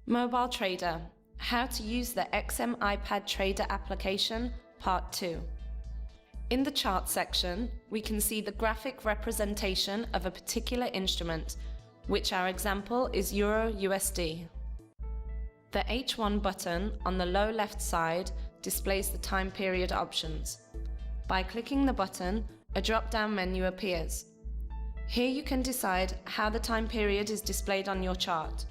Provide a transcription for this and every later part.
Mobile Trader, How to Use the XM iPad Trader application, Part 2. In the chart section, we can see the graphic representation of a particular instrument, which our example is Euro-USD. The H1 button on the low left side displays the time period options. By clicking the button, a drop-down menu appears. Here you can decide how the time period is displayed on your chart.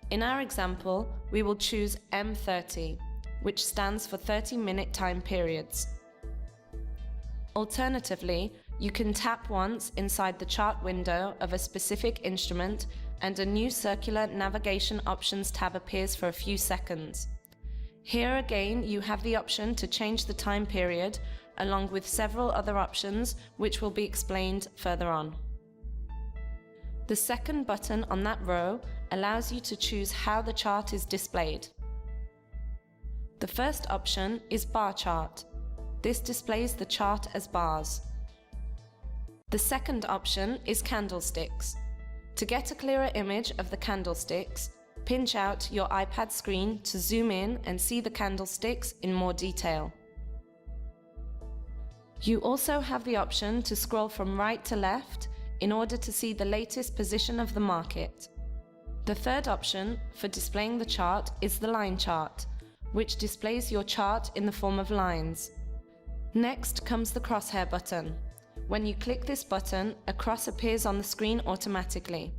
In our example, we will choose M30, which stands for 30-minute time periods. Alternatively, you can tap once inside the chart window of a specific instrument and a new circular navigation options tab appears for a few seconds. Here again, you have the option to change the time period along with several other options which will be explained further on. The second button on that row allows you to choose how the chart is displayed. The first option is bar chart. This displays the chart as bars. The second option is candlesticks. To get a clearer image of the candlesticks, pinch out your iPad screen to zoom in and see the candlesticks in more detail. You also have the option to scroll from right to left in order to see the latest position of the market. The third option for displaying the chart is the line chart, which displays your chart in the form of lines. Next comes the crosshair button. When you click this button, a cross appears on the screen automatically.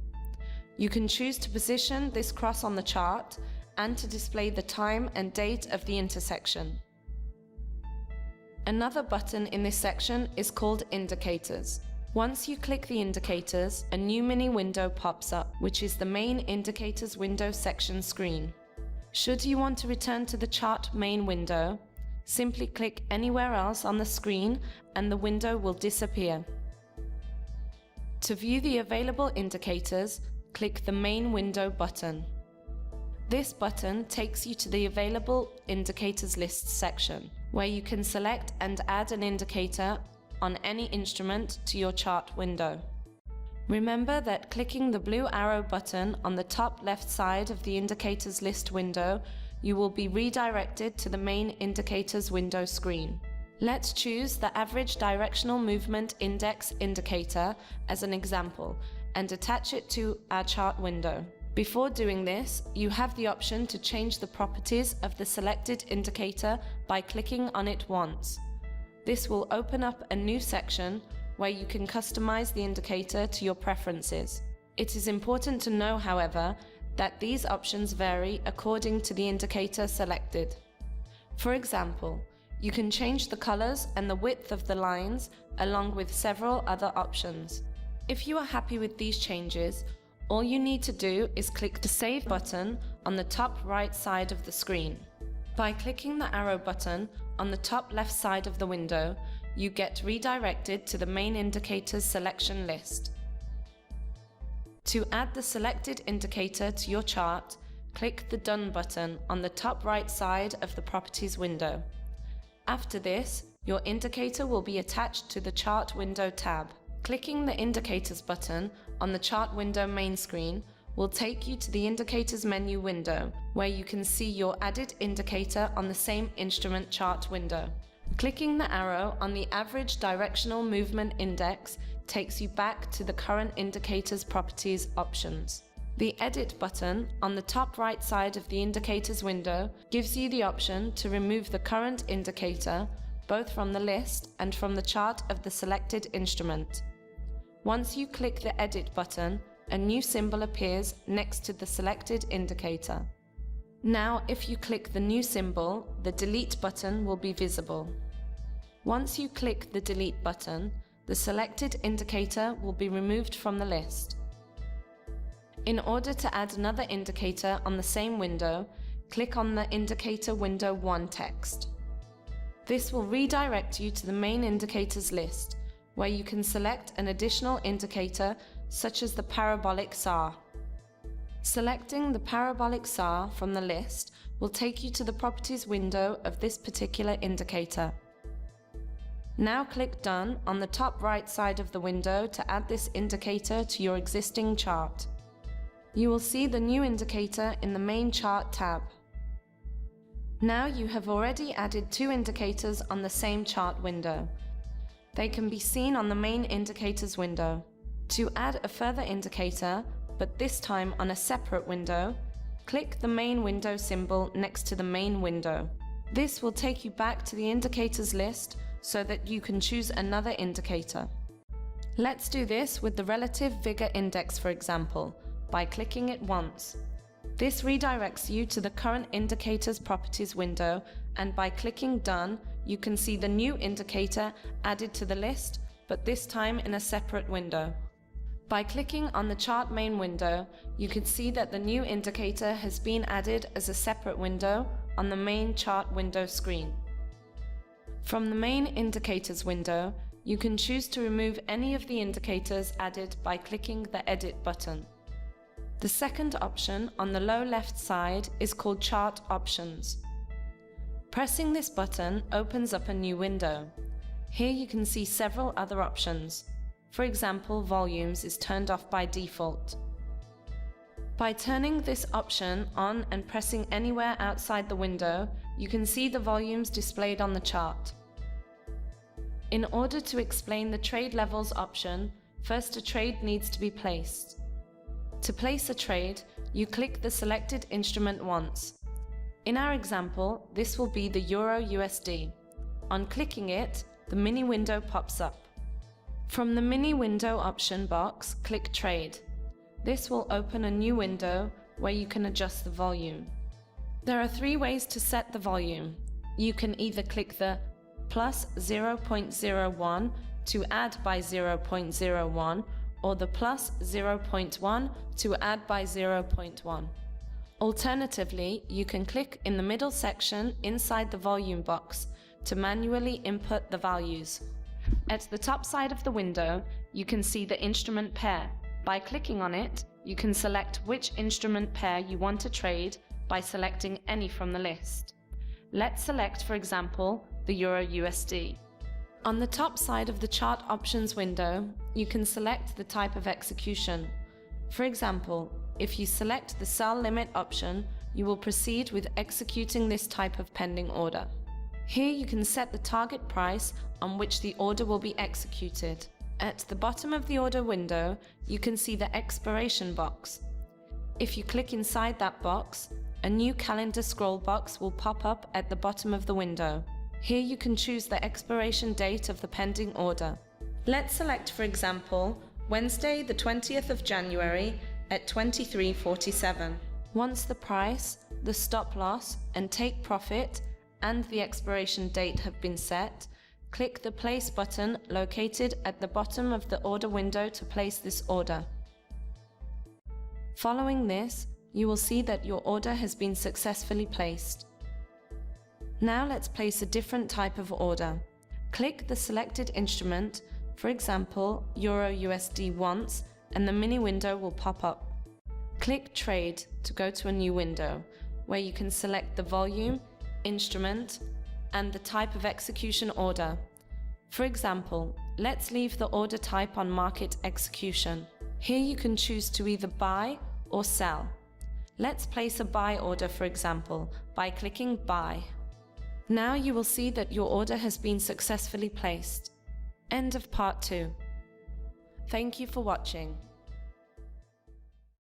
You can choose to position this cross on the chart and to display the time and date of the intersection. Another button in this section is called Indicators. Once you click the indicators, a new mini window pops up, which is the main indicators window section screen. Should you want to return to the chart main window, simply click anywhere else on the screen and the window will disappear. To view the available indicators, click the main window button. This button takes you to the available indicators list section, where you can select and add an indicator on any instrument to your chart window. Remember that clicking the blue arrow button on the top left side of the indicators list window, you will be redirected to the main indicators window screen. Let's choose the average directional movement index indicator as an example and attach it to our chart window. Before doing this, you have the option to change the properties of the selected indicator by clicking on it once. This will open up a new section where you can customize the indicator to your preferences. It is important to know, however, that these options vary according to the indicator selected. For example, you can change the colors and the width of the lines along with several other options. If you are happy with these changes, all you need to do is click the Save button on the top right side of the screen. By clicking the arrow button on the top left side of the window, you get redirected to the main indicators selection list. To add the selected indicator to your chart, click the Done button on the top right side of the Properties window. After this, your indicator will be attached to the Chart Window tab. Clicking the Indicators button on the Chart Window main screen will take you to the Indicators menu window, where you can see your added indicator on the same instrument chart window. Clicking the arrow on the Average Directional Movement Index takes you back to the current indicator's properties options. The Edit button on the top right side of the Indicators window gives you the option to remove the current indicator, both from the list and from the chart of the selected instrument. Once you click the Edit button, a new symbol appears next to the selected indicator. Now, if you click the new symbol, the Delete button will be visible. Once you click the Delete button, the selected indicator will be removed from the list. In order to add another indicator on the same window, click on the Indicator Window 1 text. This will redirect you to the main indicators list, where you can select an additional indicator such as the parabolic SAR. Selecting the parabolic SAR from the list will take you to the Properties window of this particular indicator. Now click Done on the top right side of the window to add this indicator to your existing chart. You will see the new indicator in the main chart tab. Now you have already added 2 indicators on the same chart window. They can be seen on the main indicators window. To add a further indicator, but this time on a separate window, click the main window symbol next to the main window. This will take you back to the indicators list so that you can choose another indicator. Let's do this with the relative vigor index, for example, by clicking it once. This redirects you to the current indicator's properties window, and by clicking Done, you can see the new indicator added to the list, but this time in a separate window. By clicking on the chart main window, you can see that the new indicator has been added as a separate window on the main chart window screen. From the main indicators window, you can choose to remove any of the indicators added by clicking the Edit button. The second option on the low left side is called Chart Options. Pressing this button opens up a new window. Here you can see several other options. For example, volumes is turned off by default. By turning this option on and pressing anywhere outside the window, you can see the volumes displayed on the chart. In order to explain the trade levels option, first a trade needs to be placed. To place a trade, you click the selected instrument once. In our example, this will be the Euro USD. On clicking it, the mini window pops up. From the mini window option box, click Trade. This will open a new window where you can adjust the volume. There are 3 ways to set the volume. You can either click the plus 0.01 to add by 0.01 or the plus 0.1 to add by 0.1. Alternatively, you can click in the middle section inside the volume box to manually input the values. At the top side of the window, you can see the instrument pair. By clicking on it, you can select which instrument pair you want to trade by selecting any from the list. Let's select, for example, the Euro USD. On the top side of the Chart Options window, you can select the type of execution. For example, if you select the Sell Limit option, you will proceed with executing this type of pending order. Here you can set the target price on which the order will be executed. At the bottom of the order window, you can see the expiration box. If you click inside that box, a new calendar scroll box will pop up at the bottom of the window. Here you can choose the expiration date of the pending order. Let's select, for example, Wednesday the 20th of January at 23:47. Once the price, the stop loss and take profit and the expiration date have been set, click the Place button located at the bottom of the order window to place this order. Following this, you will see that your order has been successfully placed. Now let's place a different type of order. Click the selected instrument, for example, Euro USD once, and the mini window will pop up. Click Trade to go to a new window, where you can select the volume, instrument, and the type of execution order. For example, let's leave the order type on Market Execution. Here you can choose to either buy or sell. Let's place a buy order, for example, by clicking Buy. Now you will see that your order has been successfully placed. End of part 2. Thank you for watching.